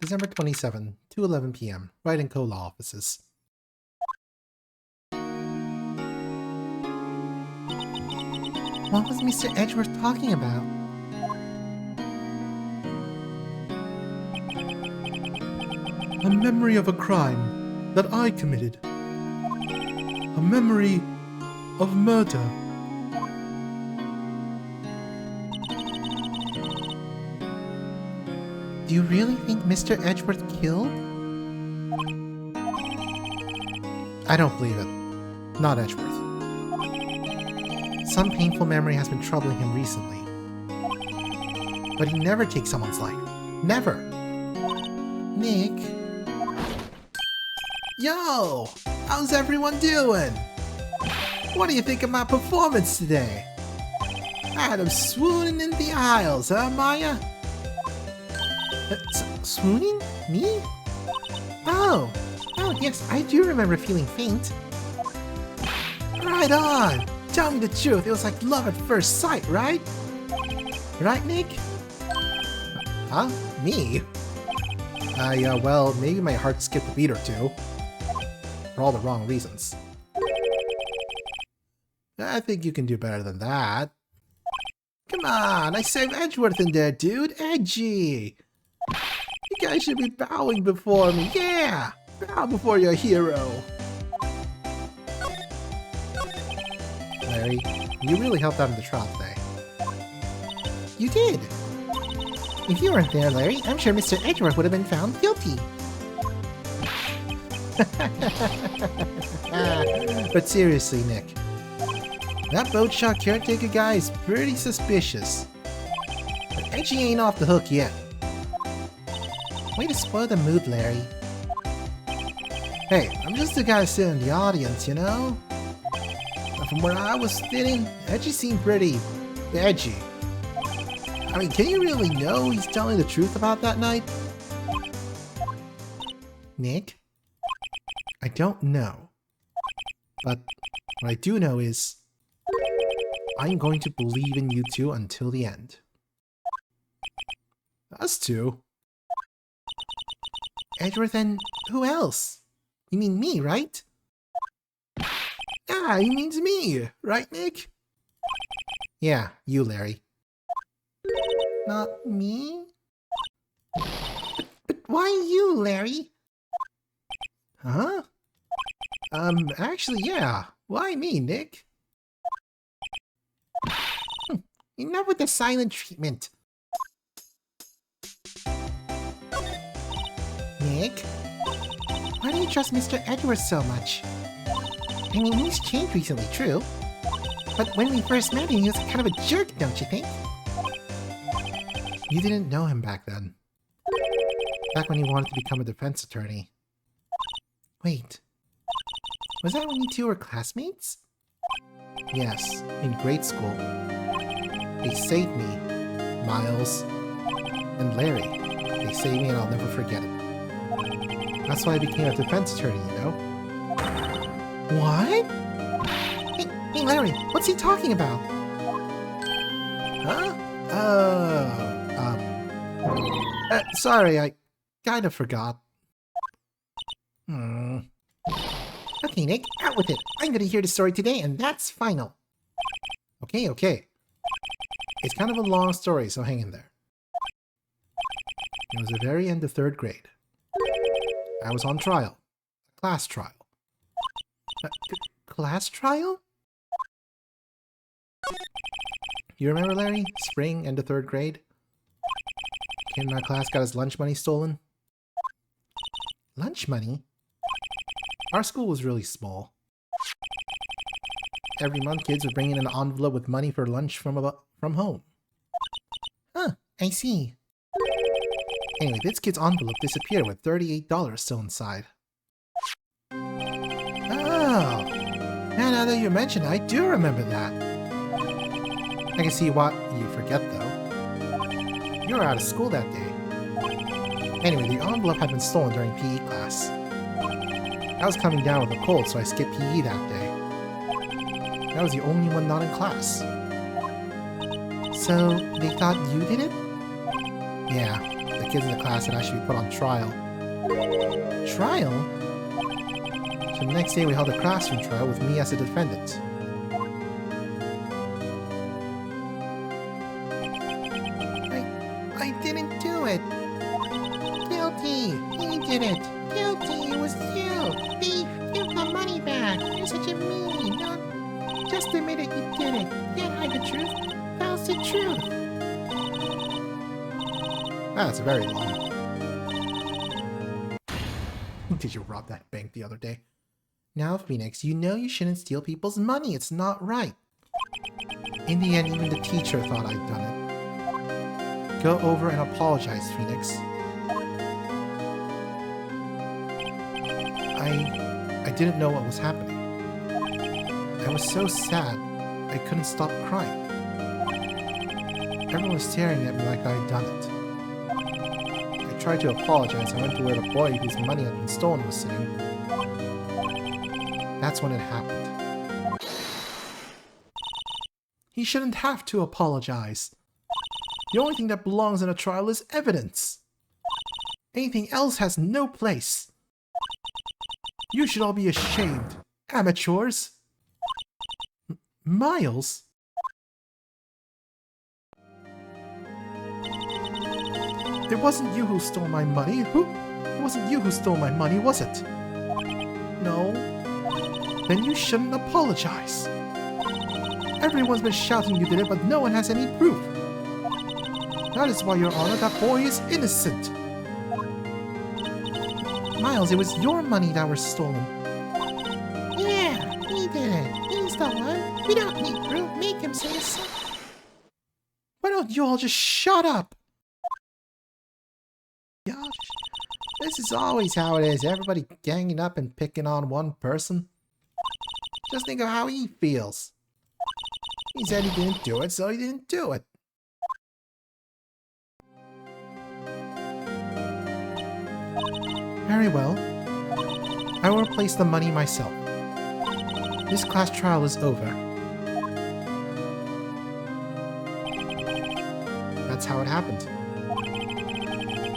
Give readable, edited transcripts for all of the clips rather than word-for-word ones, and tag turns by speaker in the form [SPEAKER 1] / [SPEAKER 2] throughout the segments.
[SPEAKER 1] December 27, 2:11 p.m. Wright and Co. Law Offices. What was Mr. Edgeworth talking about? A memory of a crime that I committed. A memory of murder. Do you really think Mr. Edgeworth killed? I don't believe it. Not Edgeworth. Some painful memory has been troubling him recently. But he never takes someone's life. Never! Nick? Yo! How's everyone doing? What do you think of my performance today? I had him swooning in the aisles, huh, Maya? Swooning? Me? Oh, yes, I do remember feeling faint. Right on! Tell me the truth, it was like love at first sight, right? Right, Nick? Huh? Me? Well, maybe my heart skipped a beat or two. For all the wrong reasons. I think you can do better than that. Come on, I saved Edgeworth in there, dude! Edgy! You guys should be bowing before me, yeah! Bow before your hero! Larry, you really helped out in the trial today. You did! If you weren't there, Larry, I'm sure Mr. Edgeworth would have been found guilty. But seriously, Nick. That boat shop caretaker guy is pretty suspicious. But Edgy ain't off the hook yet. Way to spoil the mood, Larry. Hey, I'm just the guy sitting in the audience, you know? And from where I was sitting, Edgy seemed pretty edgy. I mean, can you really know he's telling the truth about that night? Nick? I don't know. But what I do know is I'm going to believe in you two until the end. Us two? Edgeworth and who else? You mean me, right? Yeah, he means me, right, Nick? Yeah, you, Larry. Not me? But why you, Larry? Huh? Actually, yeah. Why me, Nick? Enough with the silent treatment. Nick? Why do you trust Mr. Edgeworth so much? I mean, he's changed recently, true. But when we first met him, he was kind of a jerk, don't you think? You didn't know him back then. Back when he wanted to become a defense attorney. Wait. Was that when you two were classmates? Yes, in grade school. They saved me. Miles. And Larry. They saved me and I'll never forget it. That's why I became a defense attorney, you know? What? Hey, Larry, what's he talking about? Huh? Sorry, I kind of forgot. Okay, Nick, out with it. I'm gonna hear the story today, and that's final. Okay. It's kind of a long story, so hang in there. It was the very end of 3rd grade. I was on trial. Class trial. Class trial? You remember, Larry? Spring, end of 3rd grade? Kid in our class got his lunch money stolen. Lunch money? Our school was really small. Every month, kids would bring in an envelope with money for lunch from home. Huh, I see. Anyway, this kid's envelope disappeared with $38 still inside. Oh! Now that you mention it, I do remember that. I can see what you forget, though. You were out of school that day. Anyway, the envelope had been stolen during PE class. I was coming down with a cold, so I skipped PE that day. I was the only one not in class. So, they thought you did it? Yeah. the kids in the class had actually put on trial. Trial? So the next day we held a classroom trial with me as a defendant. I didn't do it! Guilty! He did it! Guilty! It was you! Thief! Give the money back! You're such a meanie! No, just admit it, you did it! Can't hide the truth! That's the truth! That's very long. Did you rob that bank the other day? Now, Phoenix, you know you shouldn't steal people's money. It's not right. In the end, even the teacher thought I'd done it. Go over and apologize, Phoenix. I didn't know what was happening. I was so sad, I couldn't stop crying. Everyone was staring at me like I had done it. I tried to apologize. I went to where the boy whose money had been stolen was sitting. That's when it happened. He shouldn't have to apologize. The only thing that belongs in a trial is evidence. Anything else has no place. You should all be ashamed, amateurs. Miles? It wasn't you who stole my money. It wasn't you who stole my money, was it? No. Then you shouldn't apologize. Everyone's been shouting you did it, but no one has any proof. That is why, Your Honor, that boy is innocent. Miles, it was your money that was stolen. Yeah, he did it. He's the one. We don't need proof. Make him say so. Why don't you all just shut up? Gosh, this is always how it is. Everybody ganging up and picking on one person. Just think of how he feels. He said he didn't do it, so he didn't do it. Very well. I will replace the money myself. This class trial is over. That's how it happened.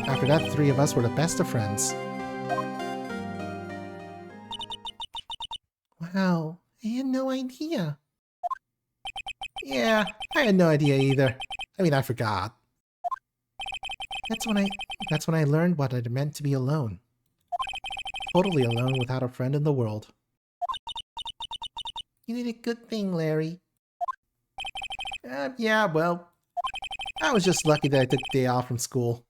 [SPEAKER 1] After that, the three of us were the best of friends. Wow, I had no idea. Yeah, I had no idea either. I mean, I forgot. That's when I learned what it meant to be alone. Totally alone without a friend in the world. You did a good thing, Larry. Yeah, well, I was just lucky that I took the day off from school.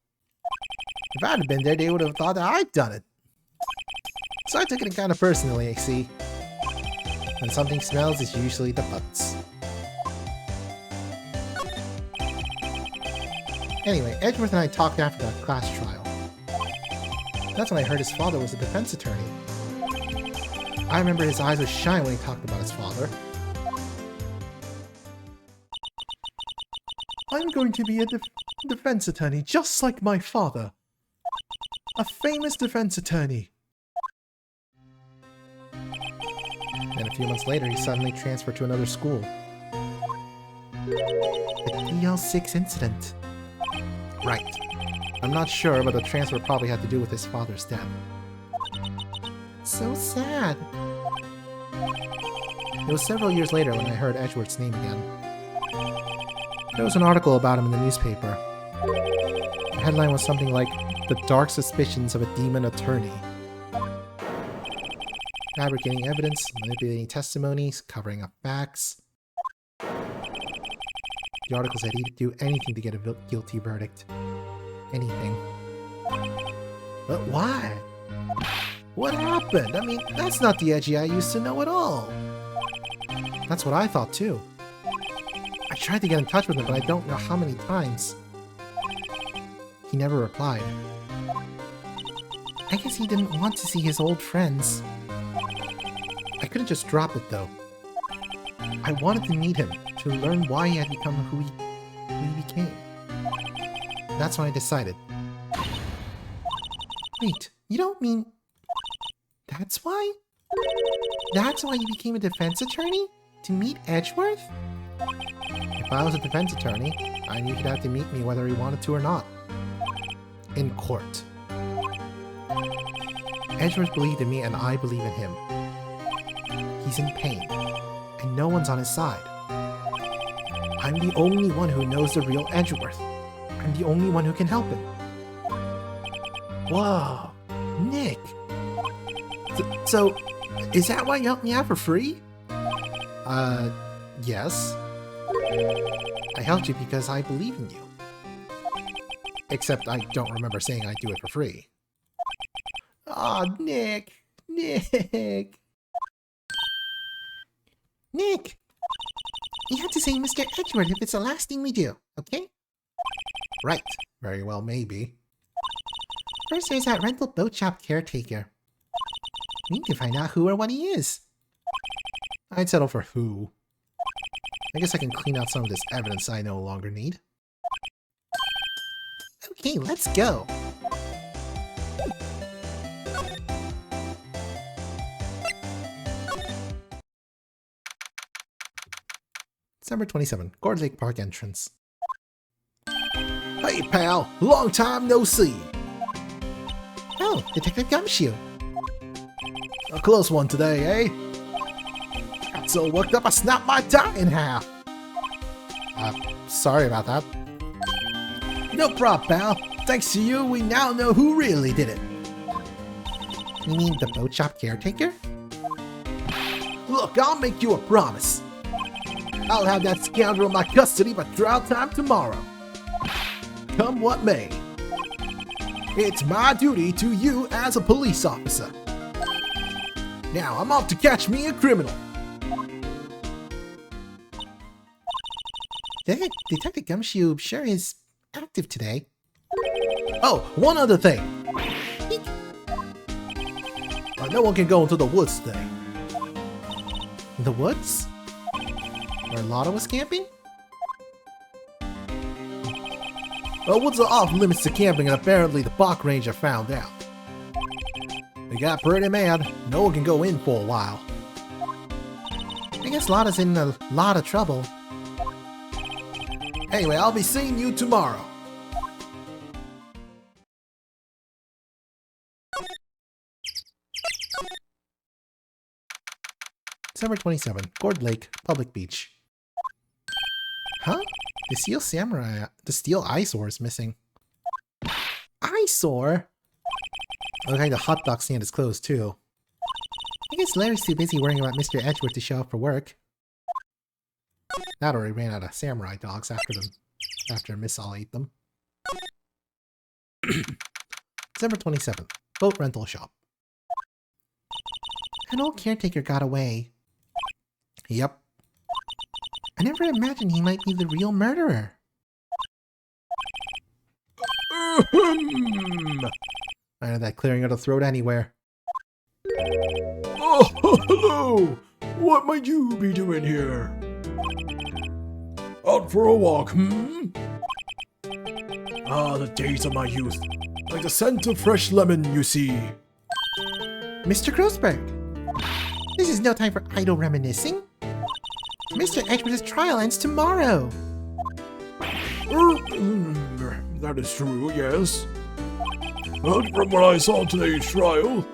[SPEAKER 1] If I had been there, they would have thought that I'd done it. So I took it kind of personally, I see. When something smells, it's usually the butts. Anyway, Edgeworth and I talked after that class trial. That's when I heard his father was a defense attorney. I remember his eyes would shine when he talked about his father. I'm going to be a defense attorney just like my father. A famous defense attorney. Then a few months later, he suddenly transferred to another school. The DL6 incident. Right. I'm not sure, but the transfer probably had to do with his father's death. So sad. It was several years later when I heard Edgeworth's name again. There was an article about him in the newspaper. The headline was something like, "The Dark Suspicions of a Demon Attorney." Fabricating evidence, manipulating testimonies, covering up facts. The article said he'd do anything to get a guilty verdict. Anything. But why? What happened? I mean, that's not the Edgy I used to know at all. That's what I thought too. I tried to get in touch with him, but I don't know how many times. He never replied. I guess he didn't want to see his old friends. I couldn't just drop it though. I wanted to meet him, to learn why he had become who he became. That's when I decided. Wait, you don't mean... That's why? That's why you became a defense attorney? To meet Edgeworth? If I was a defense attorney, I knew he'd have to meet me whether he wanted to or not. in court. Edgeworth believed in me and I believe in him. He's in pain, and no one's on his side. I'm the only one who knows the real Edgeworth. I'm the only one who can help him. Whoa, Nick! So, is that why you helped me out for free? Yes. I helped you because I believe in you. Except I don't remember saying I'd do it for free. Aw, Nick! Nick! Nick! You have to say Mr. Edgeworth if it's the last thing we do, okay? Right. Very well, maybe. First there's that rental boat shop caretaker. We need to find out who or what he is. I'd settle for who. I guess I can clean out some of this evidence I no longer need. Okay, let's go. December 27, Gourd Lake Park entrance. Hey pal, long time no see. Oh, Detective Gumshoe. A close one today, eh? Got so worked up I snapped my tie in half. Sorry about that. No problem, pal. Thanks to you, we now know who really did it. You mean the boat shop caretaker? Look, I'll make you a promise. I'll have that scoundrel in my custody by trial time tomorrow. Come what may. It's my duty to you as a police officer. Now, I'm off to catch me a criminal. Detective Gumshoe sure is active today. Oh, one other thing. No one can go into the woods today. The woods? Where Lotta was camping? Woods are off limits to camping, and apparently the park ranger found out. They got pretty mad. No one can go in for a while. I guess Lotta's in a lot of trouble. Anyway, I'll be seeing you tomorrow. December 27, Gourd Lake, Public Beach. Huh? The steel eyesore is missing. Eyesore? Okay, the hot dog stand is closed too. I guess Larry's too busy worrying about Mr. Edgeworth to show up for work. That already ran out of samurai dogs after Miss All ate them. December 27th, boat rental shop. An old caretaker got away. Yep. I never imagined he might be the real murderer. I had that clearing of the throat anywhere.
[SPEAKER 2] Oh, hello! What might you be doing here? Out for a walk, hmm? Ah, the days of my youth. Like the scent of fresh lemon, you see.
[SPEAKER 1] Mr. Grossberg! This is no time for idle reminiscing. Mr. Edgeworth's trial ends tomorrow.
[SPEAKER 2] That is true, yes. But from what I saw today's trial,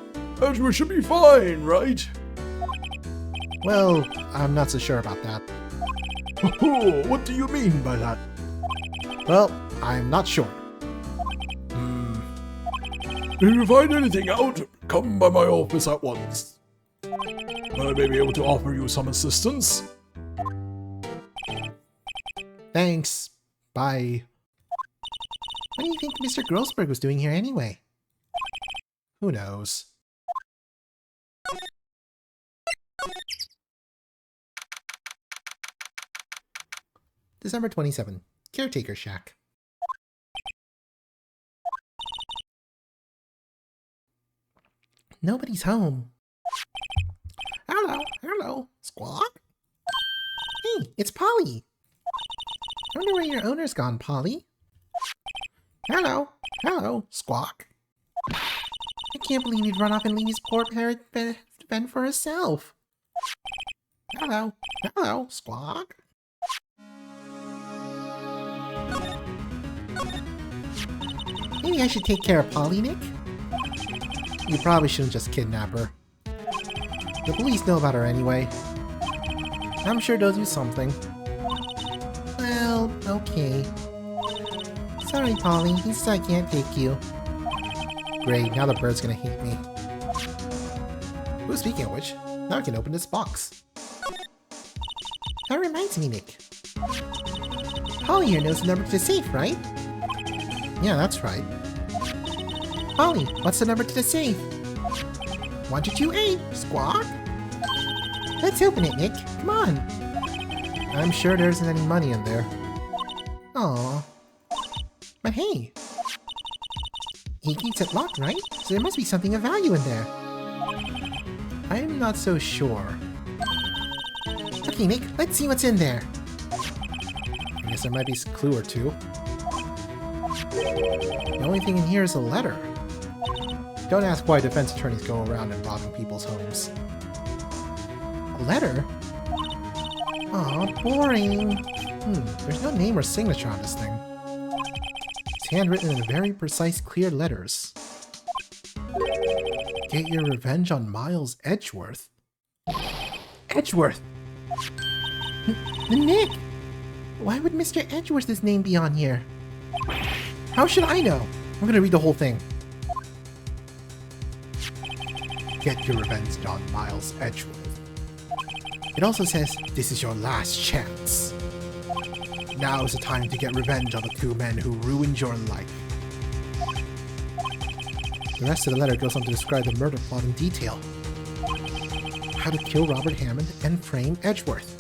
[SPEAKER 2] Edgeworth should be fine, right?
[SPEAKER 1] Well, I'm not so sure about that.
[SPEAKER 2] What do you mean by that?
[SPEAKER 1] Well, I'm not sure.
[SPEAKER 2] If you find anything out, come by my office at once. I may be able to offer you some assistance.
[SPEAKER 1] Thanks. Bye. What do you think Mr. Grossberg was doing here anyway? Who knows? December 27, Caretaker Shack. Nobody's home. Hello, Squawk? Hey, it's Polly. I wonder where your owner's gone, Polly. Hello, Squawk. I can't believe you'd run off and leave his poor parrot fend for herself. Hello, Squawk. Maybe I should take care of Polly, Nick? You probably shouldn't just kidnap her. The police know about her anyway. I'm sure they'll do something. Well, okay. Sorry, Polly. He says I can't take you. Great, now the bird's gonna hate me. Ooh, speaking of which, now I can open this box. That reminds me, Nick. Polly here knows the number to the safe, right? Yeah, that's right. Polly, what's the number to the safe? 1228, squawk! Let's open it, Nick. Come on. I'm sure there isn't any money in there. Aww. But hey, he keeps it locked, right? So there must be something of value in there. I'm not so sure. Okay, Nick, let's see what's in there. I guess there might be a clue or two. The only thing in here is a letter. Don't ask why defense attorneys go around and robbing people's homes. A letter? Aw, boring. There's no name or signature on this thing. It's handwritten in very precise, clear letters. Get your revenge on Miles Edgeworth. Edgeworth! Nick! Why would Mr. Edgeworth's name be on here? How should I know? I'm gonna read the whole thing. Get your revenge on Miles Edgeworth. It also says, this is your last chance. Now is the time to get revenge on the two men who ruined your life. The rest of the letter goes on to describe the murder plot in detail. How to kill Robert Hammond and frame Edgeworth.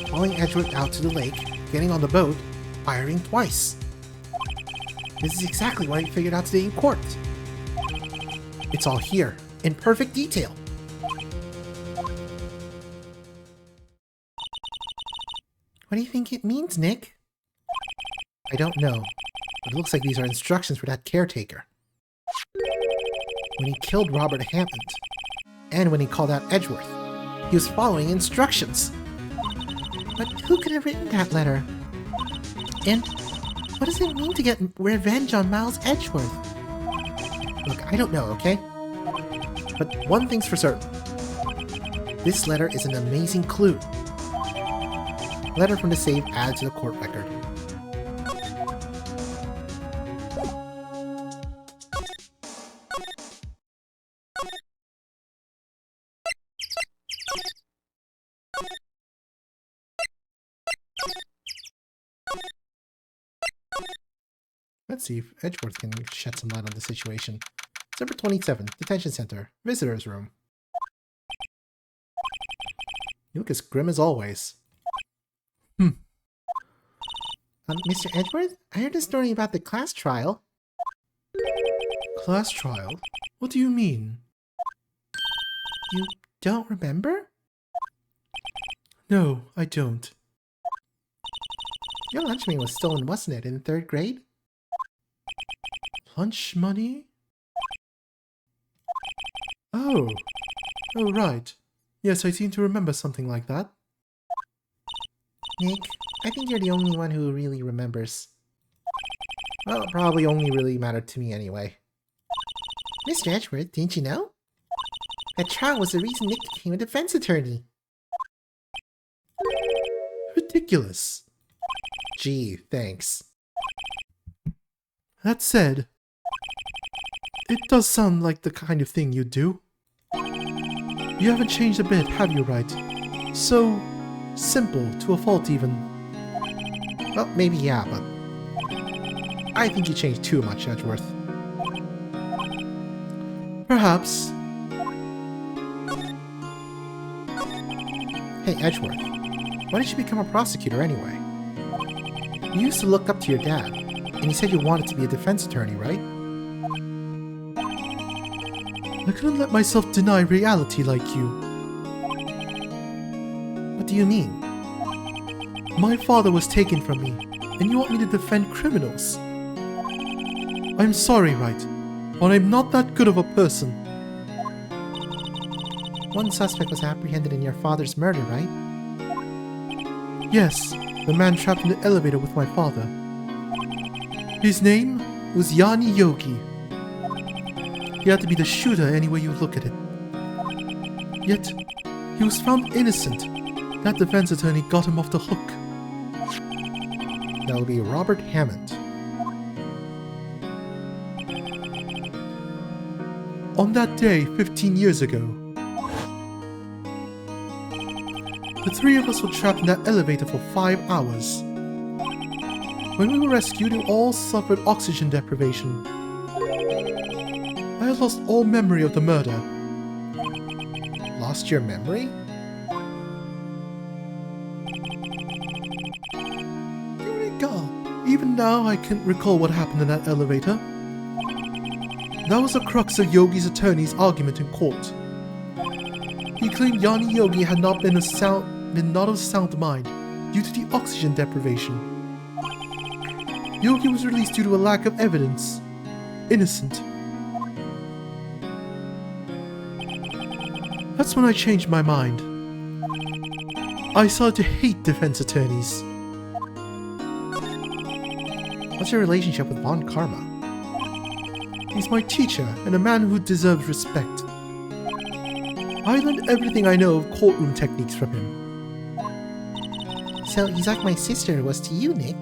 [SPEAKER 1] Hauling Edgeworth out to the lake, getting on the boat, firing twice. This is exactly what I figured out today in court. It's all here, in perfect detail. What do you think it means, Nick? I don't know, but it looks like these are instructions for that caretaker. When he killed Robert Hammond, and when he called out Edgeworth, he was following instructions. But who could have written that letter? And what does it mean to get revenge on Miles Edgeworth? Look, I don't know, okay? But one thing's for certain. This letter is an amazing clue. Letter from the safe added to the court record. Let's see if Edgeworth can shed some light on the situation. December 27th, Detention Center, Visitor's Room. You look as grim as always. Mr. Edgeworth, I heard a story about the class trial. Class trial? What do you mean? You don't remember? No, I don't. Your lunch money was stolen, wasn't it, in 3rd grade? Lunch money? Oh, right. Yes, I seem to remember something like that. Nick, I think you're the only one who really remembers. Well, it probably only really mattered to me anyway. Mr. Edgeworth, didn't you know? That trial was the reason Nick became a defense attorney. Ridiculous. Gee, thanks. That said, it does sound like the kind of thing you'd do. You haven't changed a bit, have you, Wright? So simple to a fault even. Well, maybe yeah, but I think you changed too much, Edgeworth. Perhaps. Hey, Edgeworth, why did you become a prosecutor anyway? You used to look up to your dad, and you said you wanted to be a defense attorney, right? I couldn't let myself deny reality like you. What do you mean? My father was taken from me, and you want me to defend criminals? I'm sorry, Wright, but I'm not that good of a person. One suspect was apprehended in your father's murder, right? Yes, the man trapped in the elevator with my father. His name?
[SPEAKER 3] was Yanni Yogi. He had to be the shooter any way you look at it. Yet, he was found innocent. That defense attorney got him off the hook.
[SPEAKER 1] That would be Robert Hammond.
[SPEAKER 3] On that day, 15 years ago, the three of us were trapped in that elevator for 5 hours. When we were rescued, we all suffered oxygen deprivation. I had lost all memory of the murder.
[SPEAKER 1] Lost your memory?
[SPEAKER 3] Eureka! Even now, I can't recall what happened in that elevator. That was the crux of Yogi's attorney's argument in court. He claimed Yanni Yogi had not been of sound mind due to the oxygen deprivation. Yogi was released due to a lack of evidence. Innocent. That's when I changed my mind. I started to hate defense attorneys.
[SPEAKER 1] What's your relationship with Von Karma?
[SPEAKER 3] He's my teacher and a man who deserves respect. I learned everything I know of courtroom techniques from him.
[SPEAKER 1] So he's like my sister was to you, Nick.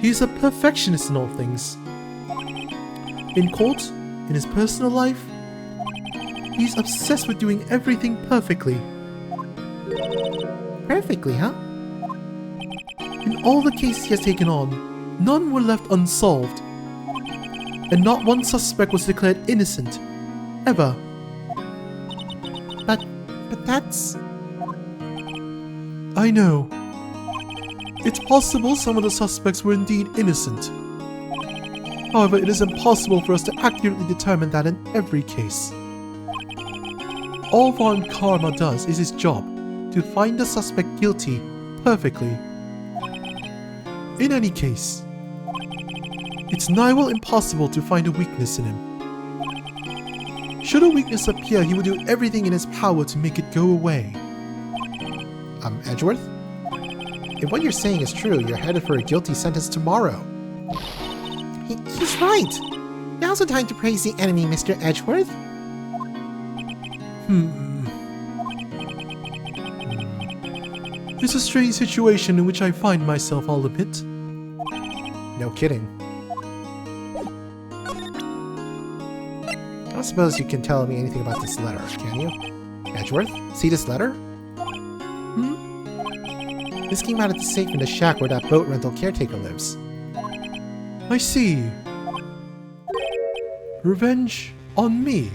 [SPEAKER 3] He's a perfectionist in all things. In court, in his personal life, he's obsessed with doing everything perfectly.
[SPEAKER 1] Perfectly, huh?
[SPEAKER 3] In all the cases he has taken on, none were left unsolved. And not one suspect was declared innocent. Ever.
[SPEAKER 1] But that's...
[SPEAKER 3] I know. It's possible some of the suspects were indeed innocent. However, it is impossible for us to accurately determine that in every case. All Von Karma does is his job, to find the suspect guilty perfectly. In any case, it's nigh well impossible to find a weakness in him. Should a weakness appear, he will do everything in his power to make it go away.
[SPEAKER 1] Edgeworth? If what you're saying is true, you're headed for a guilty sentence tomorrow. He's right! Now's the time to praise the enemy, Mr. Edgeworth.
[SPEAKER 3] It's a strange situation in which I find myself, I'll admit.
[SPEAKER 1] No kidding. I don't suppose you can tell me anything about this letter, can you? Edgeworth, see this letter? This came out of the safe in the shack where that boat rental caretaker lives.
[SPEAKER 3] I see. Revenge on me.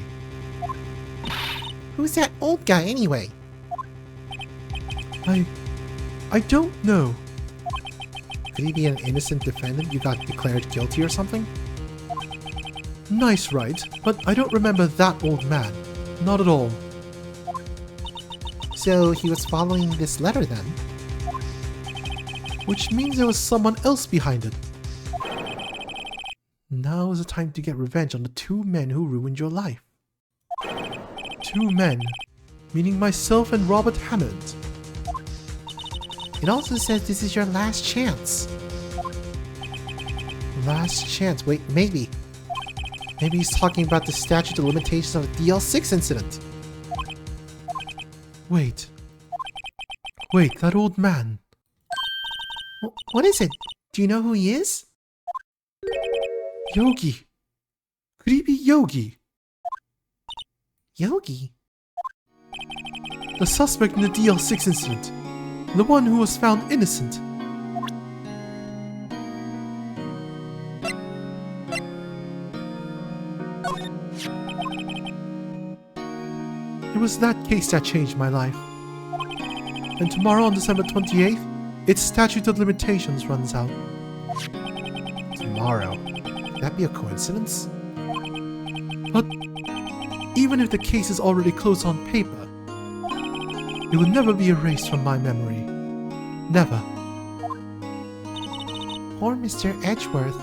[SPEAKER 1] Who's that old guy anyway?
[SPEAKER 3] I don't know.
[SPEAKER 1] Could he be an innocent defendant you got declared guilty or something?
[SPEAKER 3] Nice, Wright, but I don't remember that old man. Not at all.
[SPEAKER 1] So he was following this letter then?
[SPEAKER 3] Which means there was someone else behind it. Now is the time to get revenge on the two men who ruined your life. Two men, meaning myself and Robert Hammond.
[SPEAKER 1] It also says this is your last chance. Last chance? Wait, maybe. Maybe he's talking about the statute of limitations of the DL6 incident.
[SPEAKER 3] Wait, that old man.
[SPEAKER 1] What is it? Do you know who he is?
[SPEAKER 3] Yogi. Could he be Yogi?
[SPEAKER 1] Yogi?
[SPEAKER 3] The suspect in the DL6 incident. The one who was found innocent. It was that case that changed my life. And tomorrow on December 28th, its statute of limitations runs out.
[SPEAKER 1] Tomorrow? Could that be a coincidence?
[SPEAKER 3] But even if the case is already closed on paper, it will never be erased from my memory. Never.
[SPEAKER 1] Poor Mr. Edgeworth.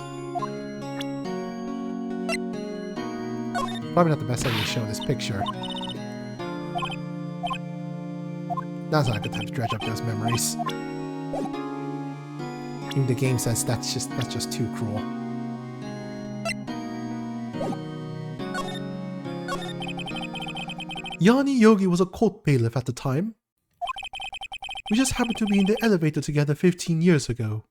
[SPEAKER 1] Probably not the best idea to show this picture. Now's not a good time to dredge up those memories. Even the game says that's just too cruel.
[SPEAKER 3] Yanni Yogi was a court bailiff at the time. We just happened to be in the elevator together 15 years ago.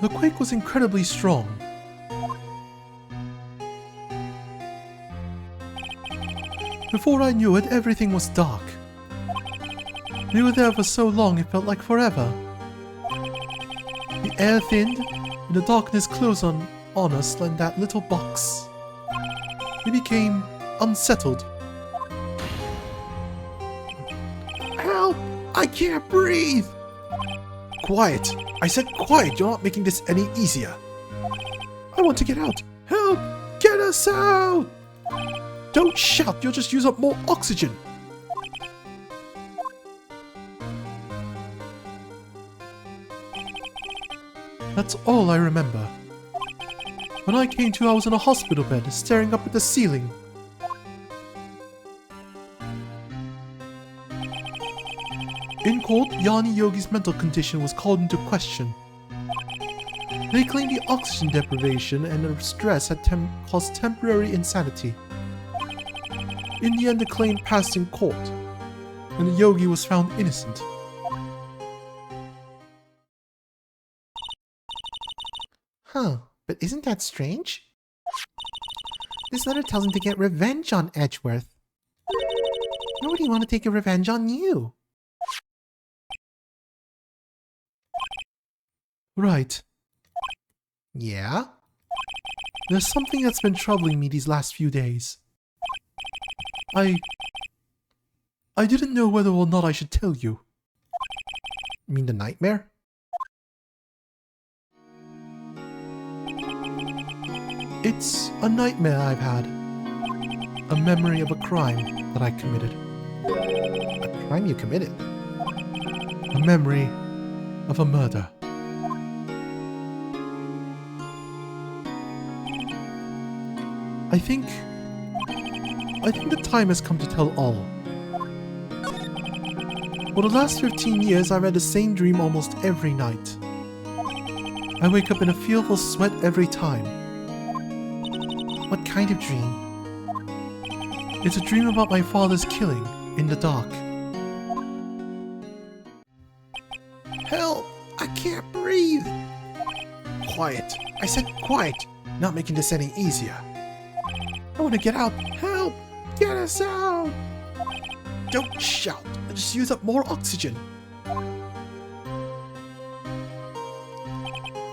[SPEAKER 3] The quake was incredibly strong. Before I knew it, everything was dark. We were there for so long it felt like forever. The air thinned, and the darkness closed on us like that little box. We became unsettled.
[SPEAKER 2] Help! I can't breathe! Quiet! I said quiet! You're not making this any easier. I want to get out! Help! Get us out! Don't shout! You'll just use up more oxygen!
[SPEAKER 3] That's all I remember. When I came to, I was in a hospital bed, staring up at the ceiling. In court, Yanni Yogi's mental condition was called into question. They claimed the oxygen deprivation and the stress had caused temporary insanity. In the end, the claim passed in court, and the yogi was found innocent.
[SPEAKER 1] Huh, but isn't that strange? This letter tells him to get revenge on Edgeworth. Why would he want to take a revenge on you?
[SPEAKER 3] Right.
[SPEAKER 1] Yeah?
[SPEAKER 3] There's something that's been troubling me these last few days. I didn't know whether or not I should tell you.
[SPEAKER 1] You mean the nightmare?
[SPEAKER 3] It's a nightmare I've had. A memory of a crime that I committed.
[SPEAKER 1] A crime you committed?
[SPEAKER 3] A memory of a murder. I think the time has come to tell all. For the last 15 years, I've had the same dream almost every night. I wake up in a fearful sweat every time.
[SPEAKER 1] What kind of dream?
[SPEAKER 3] It's a dream about my father's killing in the dark.
[SPEAKER 2] Help! I can't breathe! Quiet! I said quiet! Not making this any easier. I want to get out! Help! Get us out! Don't shout! I just use up more oxygen.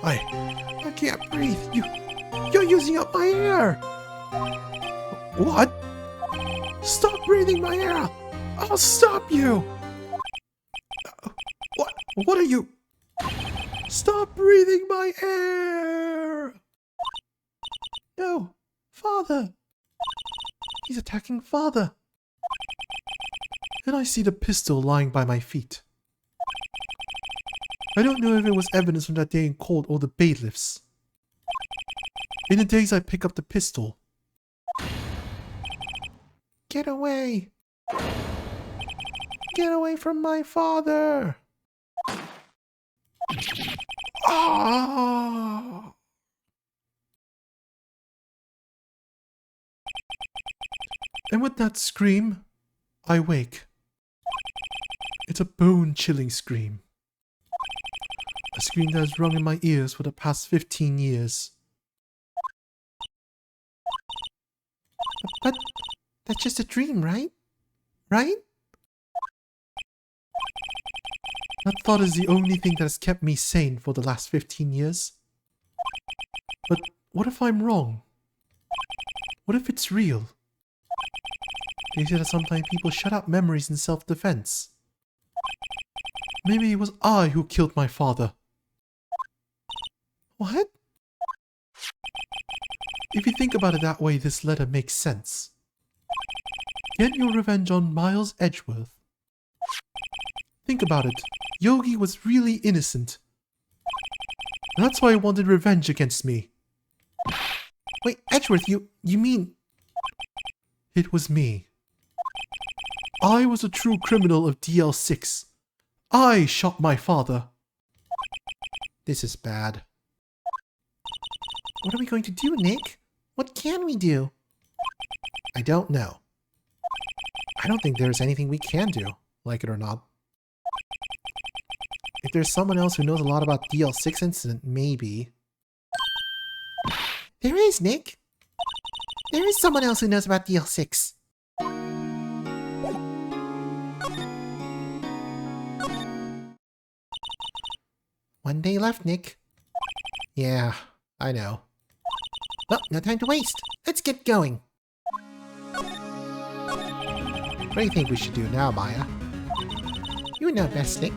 [SPEAKER 2] I can't breathe. You're using up my air. What? Stop breathing my air! I'll stop you! What are you? Stop breathing my air!
[SPEAKER 3] No, Father! He's attacking Father! And I see the pistol lying by my feet. I don't know if it was evidence from that day in court or the bailiffs. In the days I pick up the pistol.
[SPEAKER 1] Get away! Get away from my father!
[SPEAKER 2] Ah!
[SPEAKER 3] And with that scream, I wake. It's a bone-chilling scream. A scream that has rung in my ears for the past 15 years.
[SPEAKER 1] But that's just a dream, right? Right?
[SPEAKER 3] That thought is the only thing that has kept me sane for the last 15 years. But what if I'm wrong? What if it's real? They say that sometimes people shut out memories in self-defense. Maybe it was I who killed my father.
[SPEAKER 1] What?
[SPEAKER 3] If you think about it that way, this letter makes sense. Get your revenge on Miles Edgeworth. Think about it. Yogi was really innocent. That's why he wanted revenge against me.
[SPEAKER 1] Wait, Edgeworth, you mean...
[SPEAKER 3] It was me. I was a true criminal of DL6. I shot my father.
[SPEAKER 1] This is bad. What are we going to do, Nick? What can we do? I don't know. I don't think there's anything we can do, like it or not. If there's someone else who knows a lot about DL6 incident, maybe. There is, Nick. There is someone else who knows about DL6. One day left, Nick. Yeah, I know. Well, no time to waste. Let's get going. What do you think we should do now, Maya? You know best, Nick.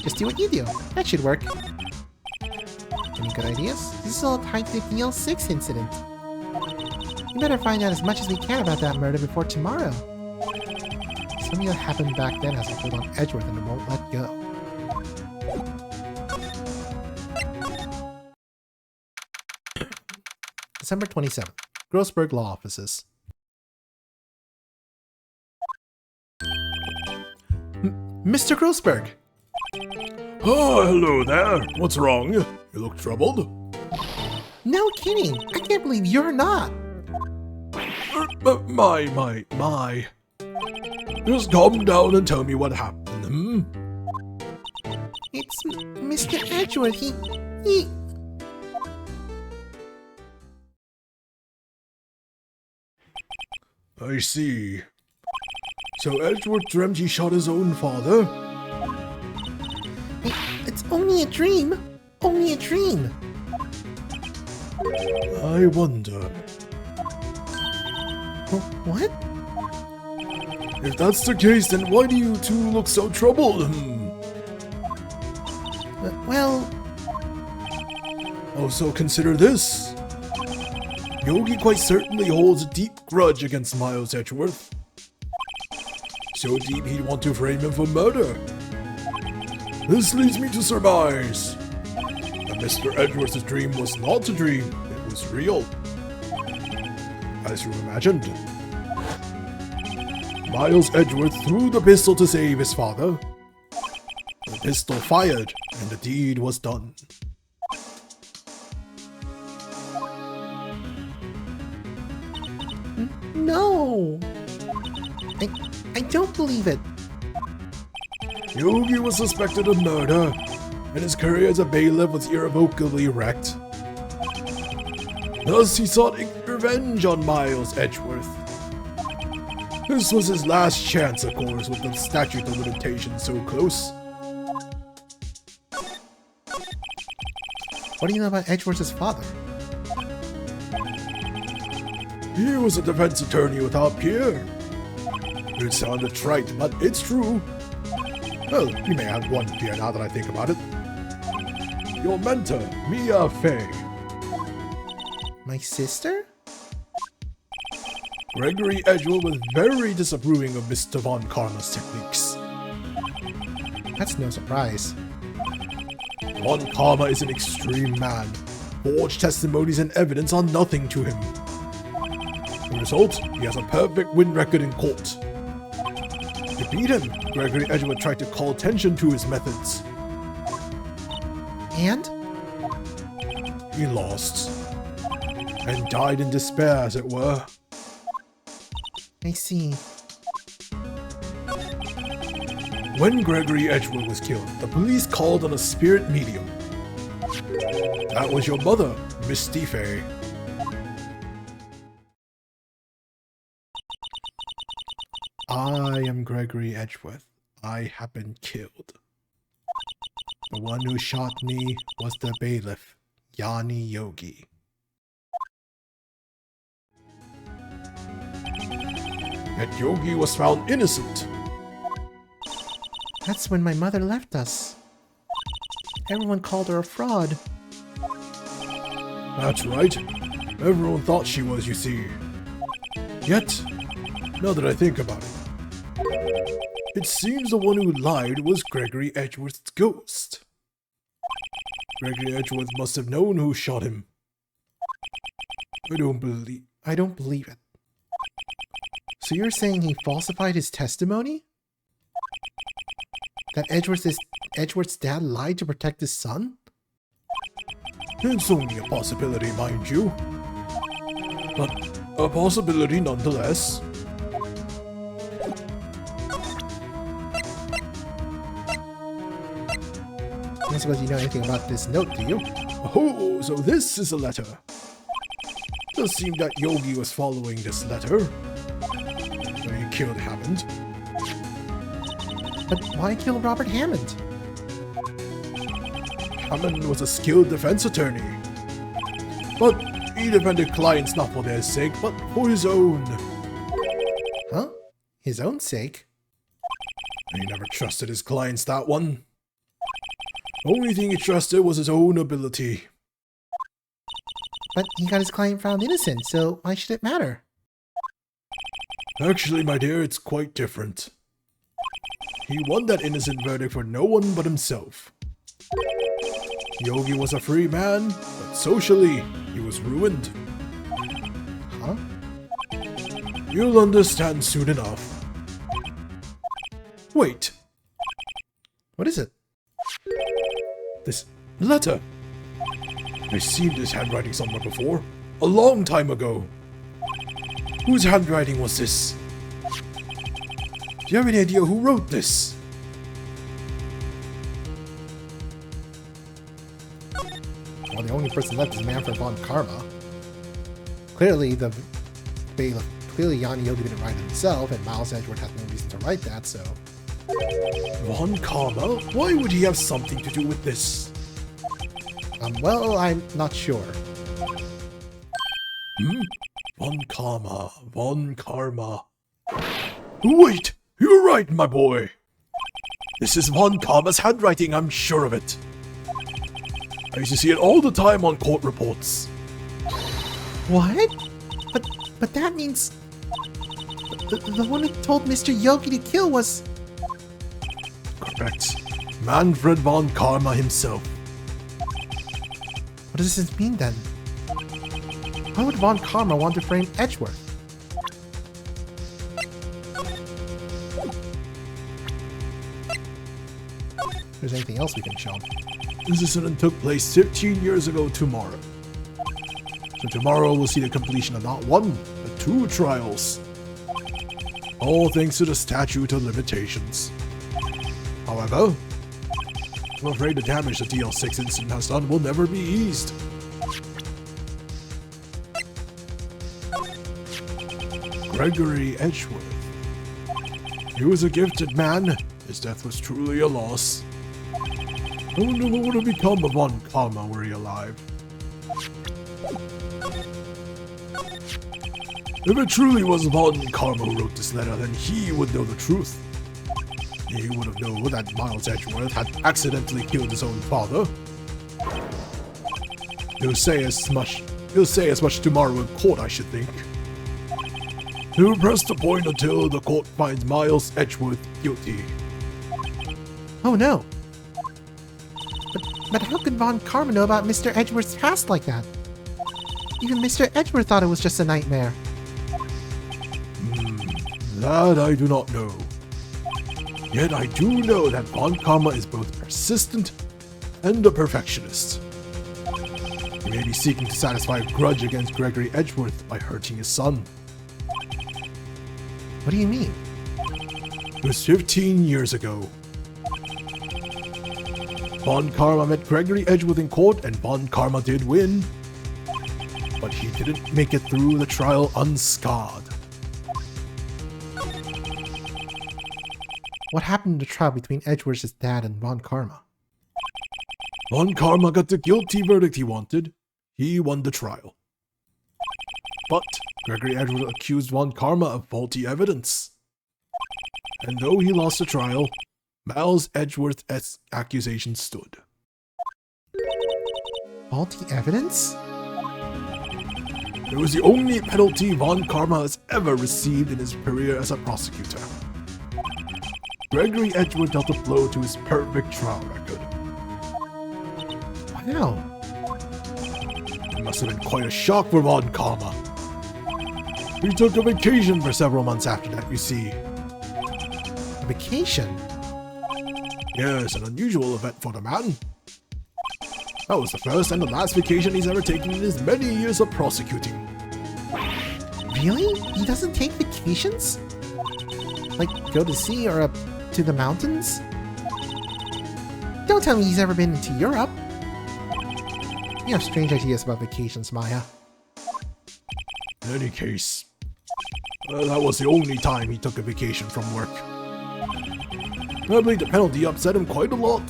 [SPEAKER 1] Just do what you do. That should work. Any good ideas? This is all tied to the DL6 incident. We better find out as much as we can about that murder before tomorrow. Something that happened back then has a hold on Edgeworth and it won't let go. December 27th. Grossberg Law Offices. Mr. Grossberg!
[SPEAKER 2] Oh, hello there. What's wrong? You look troubled.
[SPEAKER 1] No kidding! I can't believe you're not!
[SPEAKER 2] My. Just calm down and tell me what happened, hmm?
[SPEAKER 1] It's Mr. Edgeworth. He...
[SPEAKER 2] I see. So Edgeworth dreamt he shot his own father?
[SPEAKER 1] It's only a dream! Only a dream!
[SPEAKER 2] I wonder.
[SPEAKER 1] What?
[SPEAKER 2] If that's the case, then why do you two look so troubled?
[SPEAKER 1] Well...
[SPEAKER 2] Also consider this. Yogi quite certainly holds a deep grudge against Miles Edgeworth. So deep he'd want to frame him for murder. This leads me to surmise that Mr. Edgeworth's dream was not a dream, it was real. As you imagined. Miles Edgeworth threw the pistol to save his father. The pistol fired, and the deed was done.
[SPEAKER 1] No! I don't believe it.
[SPEAKER 2] Yogi was suspected of murder, and his career as a bailiff was irrevocably wrecked. Thus he sought revenge on Miles Edgeworth. This was his last chance, of course, with the statute of limitations so close.
[SPEAKER 1] What do you know about Edgeworth's father?
[SPEAKER 2] He was a defense attorney without peer. It sounded trite, but it's true. Well, he may have one peer now that I think about it. Your mentor, Mia Fey.
[SPEAKER 1] My sister?
[SPEAKER 2] Gregory Edgeworth was very disapproving of Mr. Von Karma's techniques.
[SPEAKER 1] That's no surprise.
[SPEAKER 2] Von Karma is an extreme man. Forged testimonies and evidence are nothing to him. The result, he has a perfect win record in court. To beat him, Gregory Edgeworth tried to call attention to his methods.
[SPEAKER 1] And?
[SPEAKER 2] He lost. And died in despair, as it were.
[SPEAKER 1] I see.
[SPEAKER 2] When Gregory Edgeworth was killed, the police called on a spirit medium. That was your mother, Misty Fey. I am Gregory Edgeworth. I have been killed. The one who shot me was the bailiff, Yanni Yogi. Yet Yogi was found innocent.
[SPEAKER 1] That's when my mother left us. Everyone called her a fraud.
[SPEAKER 2] That's right. Everyone thought she was, you see. Yet, now that I think about it, it seems the one who lied was Gregory Edgeworth's ghost. Gregory Edgeworth must have known who shot him. I don't believe it.
[SPEAKER 1] So you're saying he falsified his testimony? That Edgeworth's dad lied to protect his son?
[SPEAKER 2] It's only a possibility, mind you. But a possibility nonetheless.
[SPEAKER 1] I don't suppose you know anything about this note, do you?
[SPEAKER 2] Oh, so this is a letter. Does seem that Yogi was following this letter when he killed Hammond.
[SPEAKER 1] But why kill Robert Hammond?
[SPEAKER 2] Hammond was a skilled defense attorney. But he defended clients not for their sake, but for his own.
[SPEAKER 1] Huh? His own sake?
[SPEAKER 2] He never trusted his clients, that one. Only thing he trusted was his own ability.
[SPEAKER 1] But he got his client found innocent, so why should it matter?
[SPEAKER 2] Actually, my dear, it's quite different. He won that innocent verdict for no one but himself. Yogi was a free man, but socially, he was ruined.
[SPEAKER 1] Huh?
[SPEAKER 2] You'll understand soon enough. Wait.
[SPEAKER 1] What is it?
[SPEAKER 2] This letter. I've seen this handwriting somewhere before. A long time ago. Whose handwriting was this? Do you have any idea who wrote this?
[SPEAKER 1] Well, the only person left is Manfred von Karma. Clearly, the bailiff. Clearly, Yanni Yogi didn't write it himself, and Miles Edgeworth has no reason to write that, so...
[SPEAKER 2] Von Karma? Why would he have something to do with this?
[SPEAKER 1] Well, I'm not sure.
[SPEAKER 2] Von Karma. Von Karma. Wait! You're right, my boy! This is Von Karma's handwriting, I'm sure of it. I used to see it all the time on court reports.
[SPEAKER 1] What? But that means... The one who told Mr. Yogi to kill was...
[SPEAKER 2] Correct. Manfred von Karma himself.
[SPEAKER 1] What does this mean then? Why would von Karma want to frame Edgeworth? If there's anything else we can show him.
[SPEAKER 2] This incident took place 15 years ago tomorrow. So tomorrow we'll see the completion of not one, but 2 trials. All thanks to the statute of limitations. However, I'm afraid the damage the DL6 incident has done will never be eased. Gregory Edgeworth. He was a gifted man. His death was truly a loss. I wonder what would have become of Von Karma were he alive. If it truly was Von Karma who wrote this letter, then he would know the truth. He would have known that Miles Edgeworth had accidentally killed his own father. He'll say as much tomorrow in court, I should think. He'll press the point until the court finds Miles Edgeworth guilty.
[SPEAKER 1] Oh no! But how could von Karma know about Mr. Edgeworth's past like that? Even Mr. Edgeworth thought it was just a nightmare.
[SPEAKER 2] That I do not know. Yet I do know that Von Karma is both persistent and a perfectionist. He may be seeking to satisfy a grudge against Gregory Edgeworth by hurting his son.
[SPEAKER 1] What do you mean?
[SPEAKER 2] It was 15 years ago. Von Karma met Gregory Edgeworth in court and Von Karma did win. But he didn't make it through the trial unscarred.
[SPEAKER 1] What happened in the trial between Edgeworth's dad and von Karma?
[SPEAKER 2] Von Karma got the guilty verdict he wanted. He won the trial. But Gregory Edgeworth accused Von Karma of faulty evidence. And though he lost the trial, Miles Edgeworth's accusation stood.
[SPEAKER 1] Faulty evidence?
[SPEAKER 2] It was the only penalty Von Karma has ever received in his career as a prosecutor. Gregory Edgeworth dealt a blow to his perfect trial record.
[SPEAKER 1] Wow.
[SPEAKER 2] must have been quite a shock for Von Karma. He took a vacation for several months after that, you see.
[SPEAKER 1] A vacation?
[SPEAKER 2] Yes, an unusual event for the man. That was the first and the last vacation he's ever taken in his many years of prosecuting.
[SPEAKER 1] Really? He doesn't take vacations? Like, go to sea or up to the mountains? Don't tell me he's ever been to Europe. You have strange ideas about vacations, Maya.
[SPEAKER 2] In any case, that was the only time he took a vacation from work. Probably the penalty upset him quite a lot.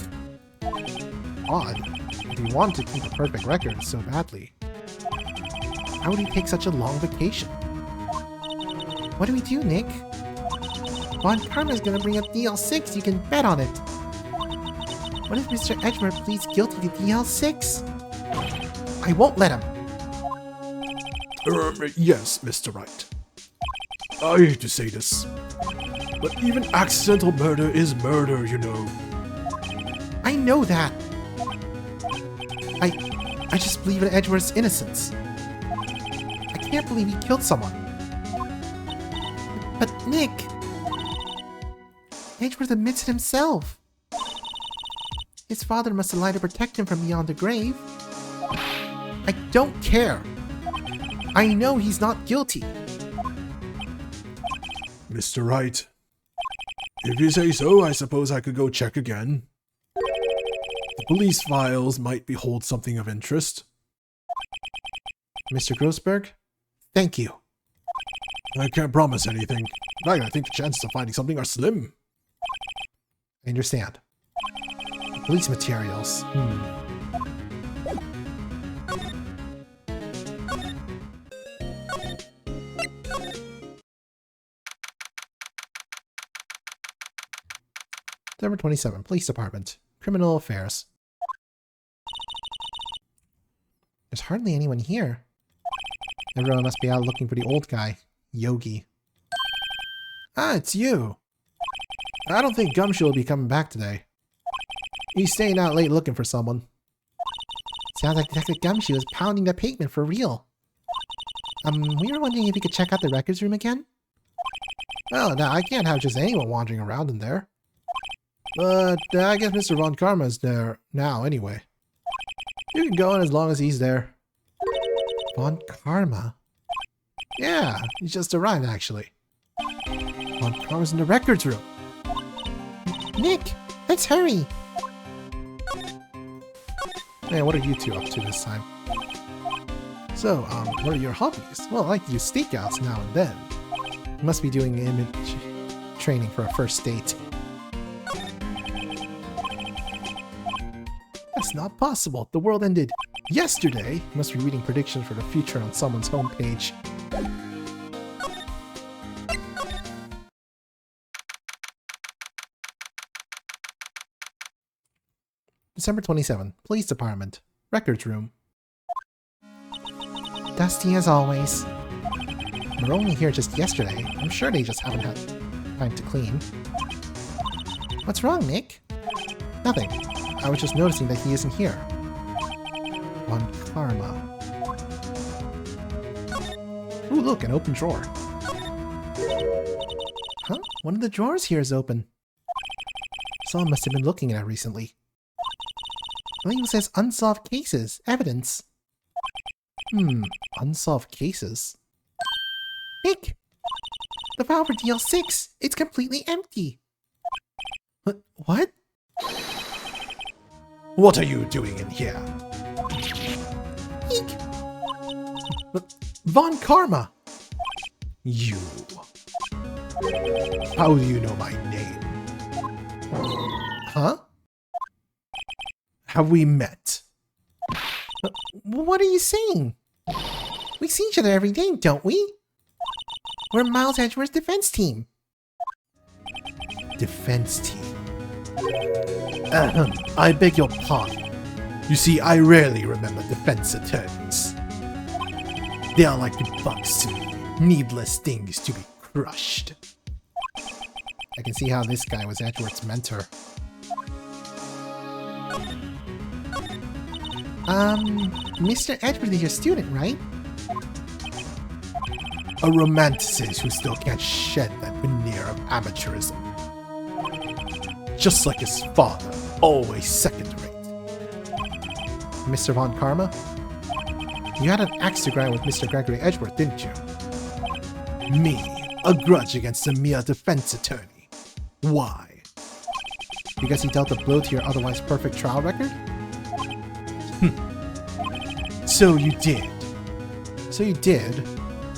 [SPEAKER 1] Odd. If he wanted to keep a perfect record so badly, how would he take such a long vacation? What do we do, Nick? Von Karma's gonna bring up DL6, you can bet on it. What if Mr. Edgeworth pleads guilty to DL6? I won't let him.
[SPEAKER 2] Yes, Mr. Wright. I hate to say this, but even accidental murder is murder, you know.
[SPEAKER 1] I know that. I just believe in Edgeworth's innocence. I can't believe he killed someone. But Nick... Edgeworth admits it himself. His father must have lied to protect him from beyond the grave. I don't care. I know he's not guilty.
[SPEAKER 2] Mr. Wright, if you say so, I suppose I could go check again. The police files might behold something of interest.
[SPEAKER 1] Mr. Grossberg, thank you.
[SPEAKER 2] I can't promise anything. In fact, I think the chances of finding something are slim.
[SPEAKER 1] I understand. Police materials. Number 27, Police Department. Criminal Affairs. There's hardly anyone here. Everyone must be out looking for the old guy, Yogi.
[SPEAKER 2] Ah, it's you. I don't think Gumshoe will be coming back today. He's staying out late looking for someone.
[SPEAKER 1] Sounds like Detective Gumshoe is pounding the pavement for real. We were wondering if we could check out the records room again?
[SPEAKER 2] Well, now I can't have just anyone wandering around in there. But I guess Mr. Von Karma's there now anyway. You can go in as long as he's there.
[SPEAKER 1] Von Karma?
[SPEAKER 2] Yeah, he's just arrived actually.
[SPEAKER 1] Von Karma's in the records room. Nick, let's hurry.
[SPEAKER 2] Man, what are you two up to this time? So, what are your hobbies? Well, I like to do stakeouts now and then.
[SPEAKER 1] You must be doing image training for a first date.
[SPEAKER 2] That's not possible. The world ended yesterday.
[SPEAKER 1] You must be reading predictions for the future on someone's homepage. December 27, Police Department. Records Room. Dusty as always. We were only here just yesterday. I'm sure they just haven't had time to clean. What's wrong, Nick? Nothing. I was just noticing that he isn't here. Von Karma.
[SPEAKER 2] Ooh, look, an open drawer.
[SPEAKER 1] Huh? One of the drawers here is open. Someone must have been looking at it recently. The label says unsolved cases. Evidence. Unsolved cases. Nick! The file for DL6! It's completely empty! What?
[SPEAKER 2] What are you doing in here?
[SPEAKER 1] Nick! Von Karma!
[SPEAKER 2] You. How do you know my name?
[SPEAKER 1] Huh?
[SPEAKER 2] Have we met?
[SPEAKER 1] What are you saying? We see each other every day, don't we? We're Miles Edgeworth's defense team.
[SPEAKER 2] Defense team? I beg your pardon. You see, I rarely remember defense attorneys. They are like the bugs to me, needless things to be crushed.
[SPEAKER 1] I can see how this guy was Edgeworth's mentor. Mr. Edward is your student, right?
[SPEAKER 2] A romanticist who still can't shed that veneer of amateurism. Just like his father, always second-rate.
[SPEAKER 1] Mr. Von Karma? You had an axe to grind with Mr. Gregory Edgeworth, didn't you?
[SPEAKER 2] Me, a grudge against a mere defense attorney. Why?
[SPEAKER 1] Because he dealt a blow to your otherwise perfect trial record?
[SPEAKER 2] So you did.
[SPEAKER 1] So you did,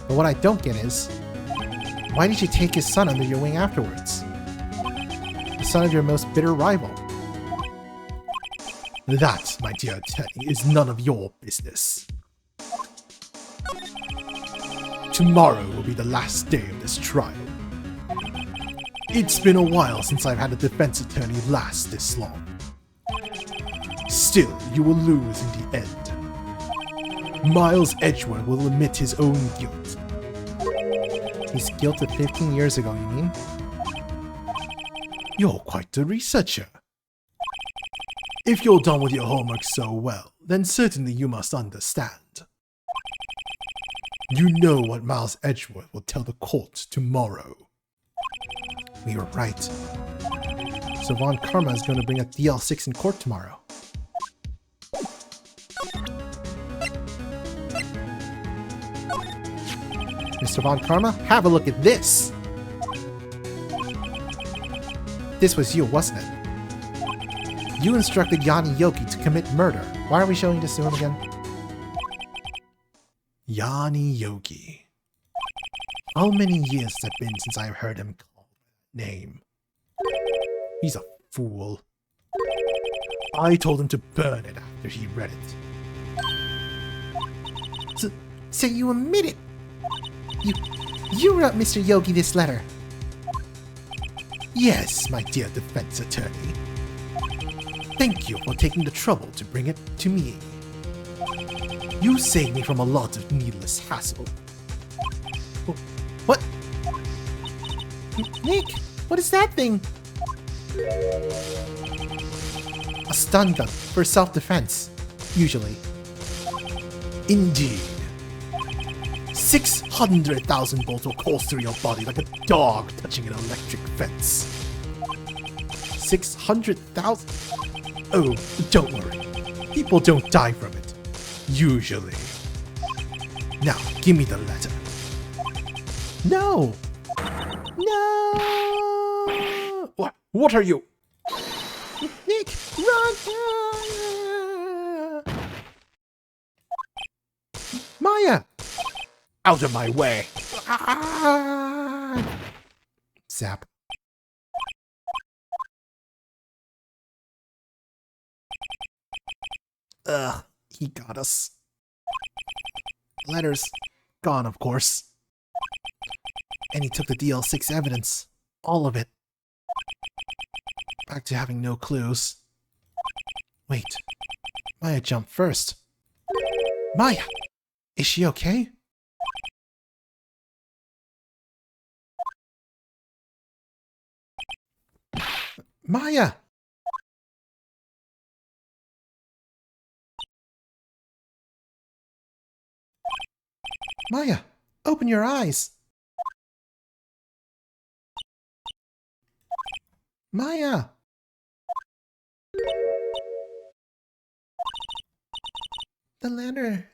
[SPEAKER 1] but what I don't get is, why did you take his son under your wing afterwards? The son of your most bitter rival.
[SPEAKER 2] That, my dear attorney, is none of your business. Tomorrow will be the last day of this trial. It's been a while since I've had a defense attorney last this long. Still, you will lose in the end. Miles Edgeworth will admit his own guilt.
[SPEAKER 1] His guilt of 15 years ago, you mean?
[SPEAKER 2] You're quite a researcher. If you're done with your homework so well, then certainly you must understand. You know what Miles Edgeworth will tell the court tomorrow.
[SPEAKER 1] We were right. So Von Karma is going to bring up DL6 in court tomorrow. Mr. Von Karma, have a look at this! This was you, wasn't it? You instructed Yanni Yoki to commit murder. Why are we showing this to him again?
[SPEAKER 2] Yanni Yogi. How many years has it been since I've heard him called that name? He's a fool. I told him to burn it after he read it.
[SPEAKER 1] So you admit it? You wrote Mr. Yogi this letter?
[SPEAKER 2] Yes, my dear defense attorney. Thank you for taking the trouble to bring it to me. You saved me from a lot of needless hassle.
[SPEAKER 1] What? Nick, what is that thing? A stun gun for self-defense, usually.
[SPEAKER 2] Indeed. 600,000 bolts will course through your body like a dog touching an electric fence.
[SPEAKER 1] 600,000?
[SPEAKER 2] Oh, don't worry. People don't die from it. Usually. Now, give me the letter.
[SPEAKER 1] No! No!
[SPEAKER 2] What are you?
[SPEAKER 1] Nick, run! Maya!
[SPEAKER 2] Out of my way!
[SPEAKER 1] Zap.
[SPEAKER 2] Ugh, he got us. Letters gone, of course.
[SPEAKER 1] And he took the DL6 evidence. All of it. Back to having no clues. Wait. Maya jumped first. Maya! Is she okay? Maya! Maya, open your eyes! Maya! The letter.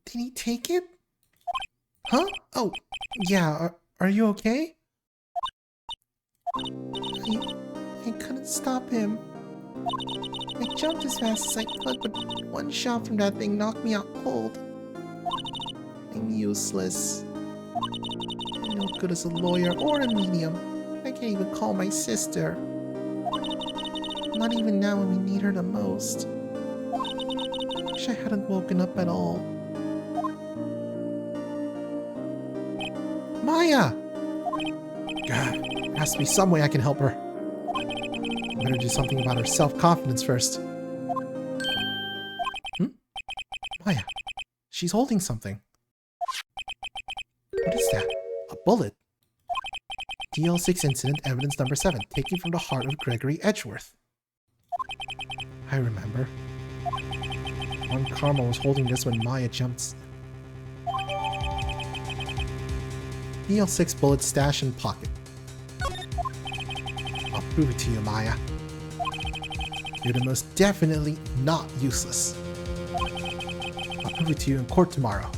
[SPEAKER 1] Did he take it? Huh? Oh, yeah. Are you okay? I couldn't stop him. I jumped as fast as I could, but one shot from that thing knocked me out cold. I'm useless. I'm no good as a lawyer or a medium. I can't even call my sister. Not even now when we need her the most. Wish I hadn't woken up at all. Maya! God, there has to be some way I can help her. I better do something about her self-confidence first. Maya, she's holding something. What is that? A bullet? DL6 incident evidence number 7, taken from the heart of Gregory Edgeworth. I remember.
[SPEAKER 2] Ron Karma was holding this when Maya jumped.
[SPEAKER 1] BL6 bullet stash in pocket.
[SPEAKER 2] I'll prove it to you, Maya. You're the most definitely not useless. I'll prove it to you in court tomorrow.